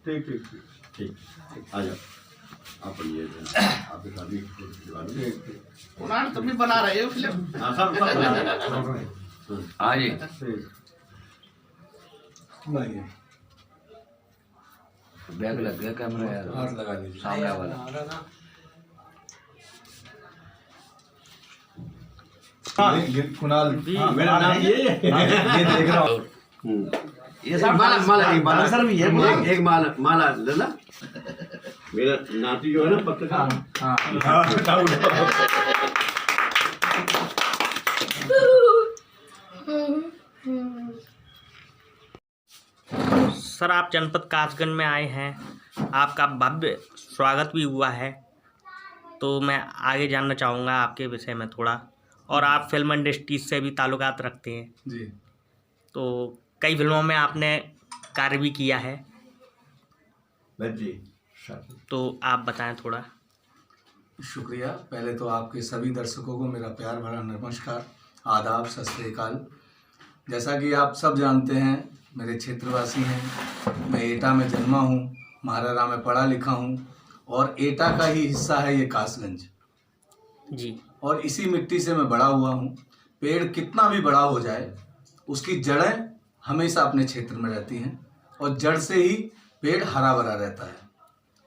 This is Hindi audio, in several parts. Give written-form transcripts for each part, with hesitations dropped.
ठीक ठीक ठीक ठीक, आ जाओ आप ये आपके साथ भी ठीक ठीक उन्होंने तुम भी बना रहे हो फिल्म। हाँ सब सब बना रहे हैं। हाँ जी ठीक नहीं बैग लग गया कैमरा यार, हाथ लगा लीजिए। सामने वाला। ये कुणाल मेरा नाम ये ये देख रहा हूँ। ये एक माला माला एक माला सर भी है एक माला माला लेना। मेरा नाती जो है ना पत्रकार सर आप जनपद कासगंज में आए हैं, आपका भव्य स्वागत भी हुआ है, तो मैं आगे जानना चाहूँगा आपके विषय में थोड़ा। और आप फिल्म इंडस्ट्री से भी ताल्लुकात रखते हैं, जी तो कई फिल्मों में आपने कार्य भी किया है, जी तो आप बताएं थोड़ा। शुक्रिया। पहले तो आपके सभी दर्शकों को मेरा प्यार भरा नमस्कार, आदाब, सत श्री अकाल। जैसा कि आप सब जानते हैं, मेरे क्षेत्रवासी हैं, मैं एटा में जन्मा हूँ, महारारा में पढ़ा लिखा हूँ और एटा का ही हिस्सा है ये कासगंज, जी। और इसी मिट्टी से मैं बड़ा हुआ हूँ। पेड़ कितना भी बड़ा हो जाए, उसकी जड़ें हमेशा अपने क्षेत्र में रहती हैं और जड़ से ही पेड़ हरा भरा रहता है।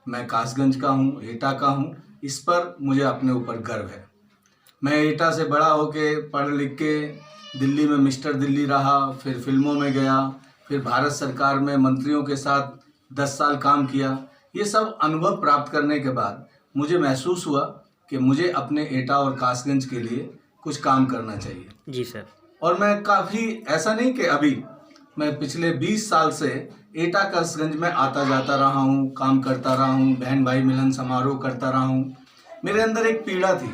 मैं कासगंज का हूँ, एटा का हूँ, इस पर मुझे अपने ऊपर गर्व है। मैं एटा से बड़ा होके पढ़ लिख के दिल्ली में मिस्टर दिल्ली रहा, फिर फिल्मों में गया, फिर भारत सरकार में मंत्रियों के साथ 10 साल काम किया। ये सब अनुभव प्राप्त करने के बाद मुझे महसूस हुआ कि मुझे अपने एटा और कासगंज के लिए कुछ काम करना चाहिए। जी सर। और मैं काफ़ी ऐसा नहीं कि अभी, मैं पिछले 20 साल से एटा कासगंज में आता जाता रहा हूँ, काम करता रहा हूँ, बहन भाई मिलन समारोह करता रहा हूँ। मेरे अंदर एक पीड़ा थी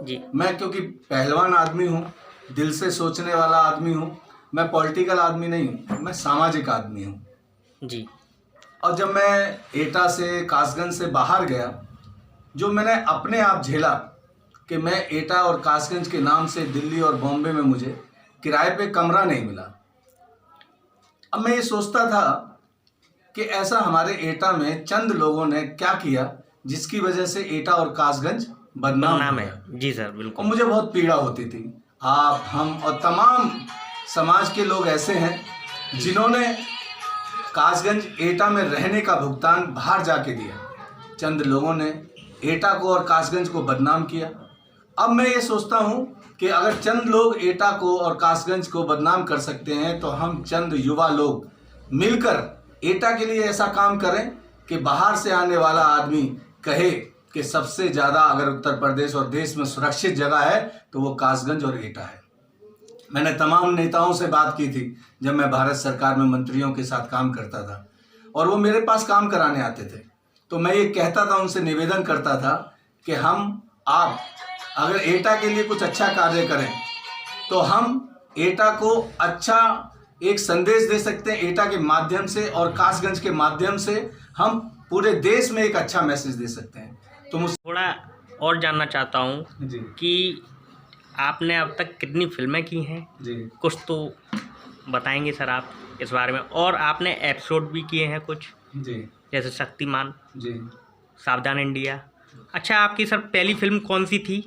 जी। मैं क्योंकि पहलवान आदमी हूँ, दिल से सोचने वाला आदमी हूँ, मैं पॉलिटिकल आदमी नहीं हूँ, मैं सामाजिक आदमी हूँ। जी। और जब मैं एटा से कासगंज से बाहर गया, जो मैंने अपने आप झेला कि मैं एटा और कासगंज के नाम से दिल्ली और बॉम्बे में मुझे किराए पे कमरा नहीं मिला। अब मैं ये सोचता था कि ऐसा हमारे एटा में चंद लोगों ने क्या किया जिसकी वजह से एटा और कासगंज बदनाम नाम हो है। गया। जी सर, और बिल्कुल। मुझे बहुत पीड़ा होती थी। आप, हम और तमाम समाज के लोग ऐसे हैं जिन्होंने कासगंज एटा में रहने का भुगतान बाहर जाके दिया। चंद लोगों ने एटा को और कासगंज को बदनाम किया। अब मैं ये सोचता हूँ कि अगर चंद लोग एटा को और कासगंज को बदनाम कर सकते हैं, तो हम चंद युवा लोग मिलकर एटा के लिए ऐसा काम करें कि बाहर से आने वाला आदमी कहे कि सबसे ज़्यादा अगर उत्तर प्रदेश और देश में सुरक्षित जगह है तो वो कासगंज और एटा है। मैंने तमाम नेताओं से बात की थी जब मैं भारत सरकार में मंत्रियों के साथ काम करता था, और वो मेरे पास काम कराने आते थे, तो मैं ये कहता था, उनसे निवेदन करता था कि आप अगर एटा के लिए कुछ अच्छा कार्य करें तो हम एटा को अच्छा एक संदेश दे सकते हैं एटा के माध्यम से, और कासगंज के माध्यम से हम पूरे देश में एक अच्छा मैसेज दे सकते हैं। तो मुझे थोड़ा और जानना चाहता हूँ जी कि आपने अब तक कितनी फिल्में की हैं, जी कुछ तो बताएंगे सर आप इस बारे में। और आपने एपिसोड भी किए हैं कुछ, जी जैसे शक्तिमान, जी। सावधान इंडिया। अच्छा, आपकी सर पहली फिल्म कौन सी थी?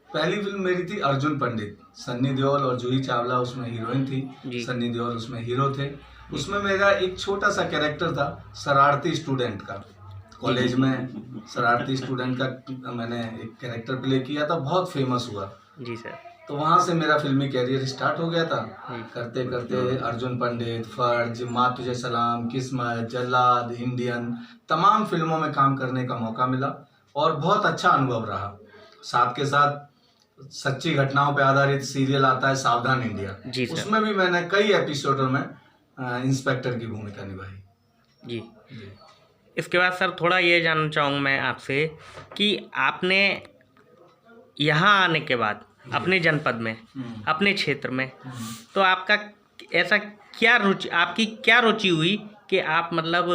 पहली फिल्म मेरी थी अर्जुन पंडित। सन्नी देओल और जूही चावला उसमें हीरोइन जी। थी, सन्नी देओल उसमें हीरो थे। उसमें मेरा एक छोटा सा कैरेक्टर था, शरारती स्टूडेंट का। कॉलेज में शरारती स्टूडेंट का मैंने एक कैरेक्टर प्ले किया था, बहुत फेमस हुआ। जी सर। तो वहाँ से मेरा फिल्मी कैरियर स्टार्ट हो गया था। जी। करते करते अर्जुन पंडित, फर्ज, माँ तुझे सलाम, किस्मत, जल्लाद, इंडियन, तमाम फिल्मों में काम करने का मौका मिला और बहुत अच्छा अनुभव रहा। साथ के साथ सच्ची घटनाओं पर आधारित सीरियल आता है सावधान इंडिया, जी सर। उसमें भी मैंने कई एपिसोडों में इंस्पेक्टर की भूमिका निभाई। जी। इसके बाद सर थोड़ा ये जानना चाहूँगा मैं आपसे कि आपने यहाँ आने के बाद अपने जनपद में, अपने क्षेत्र में, तो आपका ऐसा क्या रुचि, आपकी क्या रुचि हुई कि आप मतलब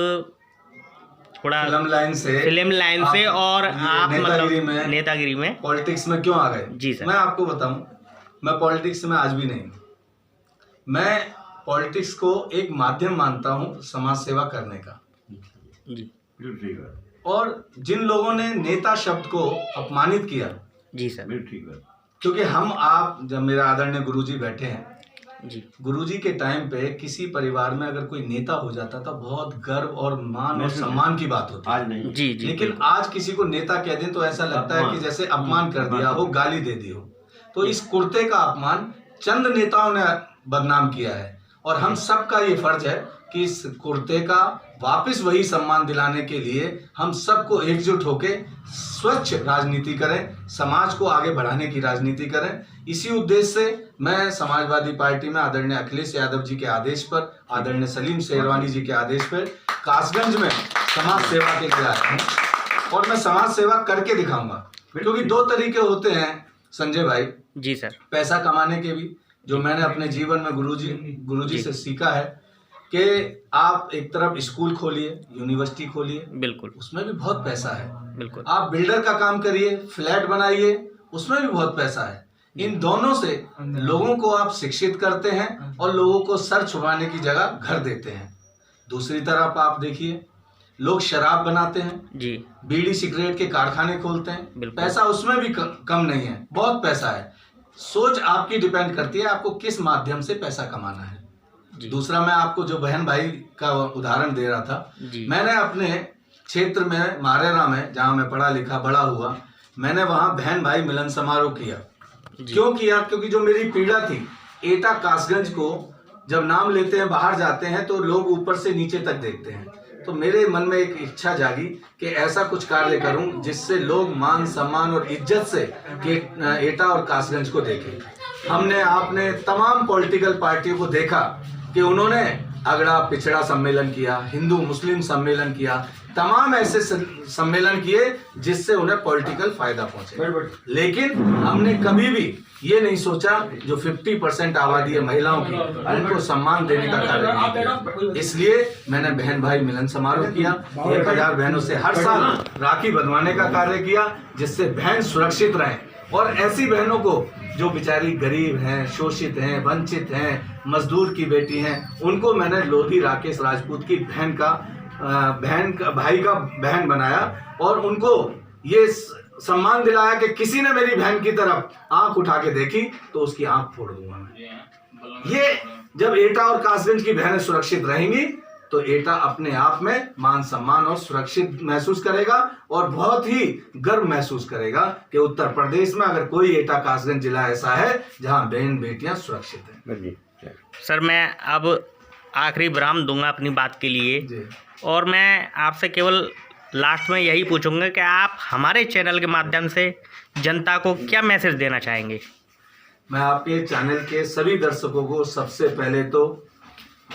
थोड़ा फिल्म लाइन से और आप मतलब नेतागिरी में पॉलिटिक्स में क्यों आ गए? जी सर। मैं आपको बताऊं, मैं पॉलिटिक्स में आज भी नहीं हूं। मैं पॉलिटिक्स को एक माध्यम मानता हूं समाज सेवा करने का। जी बिल्कुल ठीक है, और जिन लोगों ने नेता शब्द को अपमानित किया, जी सर। बिल्कुल ठीक है। क्योंकि हम आप जब मेरा आदरणीय गुरुजी बैठे हैं, जी गुरुजी के टाइम पे किसी परिवार में अगर कोई नेता हो जाता था बहुत गर्व और मान और सम्मान की बात होती आज नहीं। जी जी लेकिन आज किसी को नेता कह दें तो ऐसा लगता है कि जैसे अपमान कर दिया हो, गाली दे दी हो। तो इस कुर्ते का अपमान चंद नेताओं ने बदनाम किया है और हम सबका ये फर्ज है कि इस कुर्ते का वापस वही सम्मान दिलाने के लिए हम सबको एकजुट होकर स्वच्छ राजनीति करें, समाज को आगे बढ़ाने की राजनीति करें। इसी उद्देश्य से मैं समाजवादी पार्टी में आदरणीय अखिलेश यादव जी के आदेश पर, आदरणीय सलीम शेरवानी जी के आदेश पर कासगंज में समाज सेवा के लिए आया हूँ और मैं समाज सेवा करके दिखाऊंगा। क्योंकि दो तरीके होते हैं संजय भाई, जी सर। पैसा कमाने के भी, जो मैंने अपने जीवन में गुरुजी से सीखा है कि आप एक तरफ स्कूल खोलिए, यूनिवर्सिटी खोलिए, बिल्कुल उसमें भी बहुत पैसा है। बिल्कुल आप बिल्डर का काम करिए, फ्लैट बनाइए, उसमें भी बहुत पैसा है। इन दोनों से लोगों को आप शिक्षित करते हैं और लोगों को सर छुपाने की जगह घर देते हैं। दूसरी तरफ आप देखिए, लोग शराब बनाते हैं, जी बीड़ी सिगरेट के कारखाने खोलते हैं, बिल्कुल। पैसा उसमें भी कम नहीं है, बहुत पैसा है। सोच आपकी डिपेंड करती है आपको किस माध्यम से पैसा कमाना है। दूसरा, मैं आपको जो बहन भाई का उदाहरण दे रहा था, मैंने अपने क्षेत्र में मारेरा में, जहाँ मैं पढ़ा लिखा बड़ा हुआ, मैंने वहाँ बहन भाई मिलन समारोह किया। क्यों किया? क्योंकि जो मेरी पीड़ा थी, एटा कासगंज को जब नाम लेते हैं, बाहर जाते हैं तो लोग ऊपर से नीचे तक देखते हैं। तो मेरे मन में एक इच्छा जागी कि ऐसा कुछ कार्य करूं जिससे लोग मान सम्मान और इज्जत से एटा और कासगंज को देखें। हमने आपने तमाम पॉलिटिकल पार्टियों को देखा कि उन्होंने अगड़ा पिछड़ा सम्मेलन किया, हिंदू मुस्लिम सम्मेलन किया, तमाम ऐसे सम्मेलन किए जिससे उन्हें पॉलिटिकल फायदा पहुंचे। लेकिन हमने कभी भी ये नहीं सोचा जो 50% आबादी है महिलाओं की, उनको सम्मान देने का कार्य नहीं किया। इसलिए मैंने बहन भाई मिलन समारोह किया, 1000 बहनों से हर साल राखी बंधवाने का कार्य किया जिससे बहन सुरक्षित रहें। और ऐसी बहनों को जो बेचारी गरीब हैं, शोषित हैं, वंचित हैं, मजदूर की बेटी हैं, उनको मैंने लोधी राकेश राजपूत की भाई का बहन बनाया और उनको ये सम्मान दिलाया कि किसी ने मेरी बहन की तरफ आंख उठा के देखी तो उसकी आंख फोड़ दूंगा मैं। ये जब एटा और कासगंज की बहनें सुरक्षित रहेंगी तो एटा अपने आप में मान सम्मान और सुरक्षित महसूस करेगा और बहुत ही गर्व महसूस करेगा कि उत्तर प्रदेश में अगर कोई एटा कासगंज जिला ऐसा है जहां बहन बेटियां सुरक्षित हैं। सर, मैं अब आखिरी विराम दूंगा अपनी बात के लिए और मैं आपसे केवल लास्ट में यही पूछूंगा कि आप हमारे चैनल के माध्यम से जनता को क्या मैसेज देना चाहेंगे? मैं आपके चैनल के सभी दर्शकों को सबसे पहले तो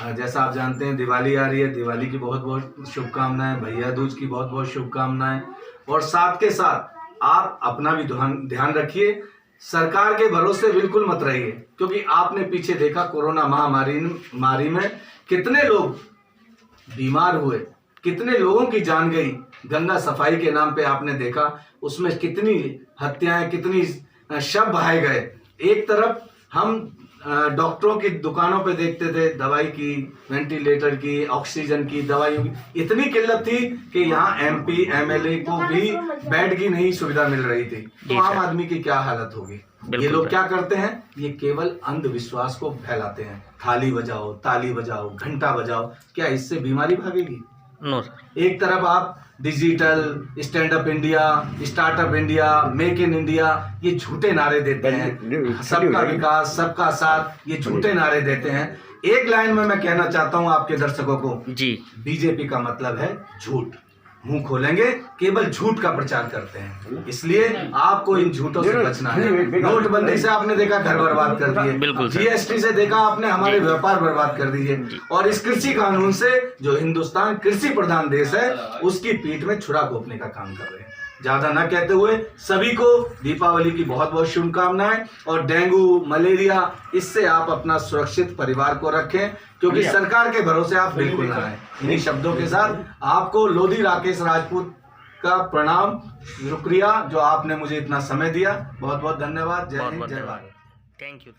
जैसा आप जानते हैं दिवाली आ रही है, दिवाली की बहुत बहुत शुभकामनाएं, भैया दूज की बहुत बहुत शुभकामनाएं। और साथ के साथ आप अपना भी ध्यान रखिए, सरकार के भरोसे बिल्कुल मत रहिए, क्योंकि आपने पीछे देखा कोरोना महामारी में कितने लोग बीमार हुए, कितने लोगों की जान गई। गंगा सफाई के नाम पे आपने देखा उसमें कितनी हत्याएं, कितनी शव बहाए गए। एक तरफ हम डॉक्टरों की दुकानों पे देखते थे दवाई की, वेंटिलेटर की, ऑक्सीजन की, दवाइयों की इतनी किल्लत थी कि यहाँ एमपी एमएलए को भी बेड की नहीं सुविधा मिल रही थी। तो आम आदमी की क्या हालत होगी। ये लोग क्या करते हैं, ये केवल अंधविश्वास को फैलाते हैं। थाली बजाओ, ताली बजाओ, घंटा बजाओ, क्या इससे बीमारी भागेगी? No sir. एक तरफ आप digital, stand up India, startup India, make in India, ये झूठे नारे देते हैं। सबका विकास, सबका साथ, ये झूठे नारे देते हैं। एक लाइन में मैं कहना चाहता हूं आपके दर्शकों को जी, बीजेपी का मतलब है झूठ। मुंह खोलेंगे केवल झूठ का प्रचार करते हैं, इसलिए आपको इन झूठों से बचना है। नोटबंदी से आपने देखा घर बर्बाद कर दिए, जीएसटी से देखा आपने हमारे व्यापार बर्बाद कर दिए, और इस कृषि कानून से जो हिंदुस्तान कृषि प्रधान देश है उसकी पीठ में छुरा घोंपने का काम कर रहे हैं। ज्यादा न कहते हुए सभी को दीपावली की बहुत बहुत शुभकामनाएं। और डेंगू, मलेरिया, इससे आप अपना सुरक्षित परिवार को रखें, क्योंकि सरकार के भरोसे आप बिल्कुल ना आए। इन्हीं शब्दों के साथ आपको लोधी राकेश राजपूत का प्रणाम, शुक्रिया जो आपने मुझे इतना समय दिया। बहुत बहुत धन्यवाद। जय हिंद, जय भारत। Thank you.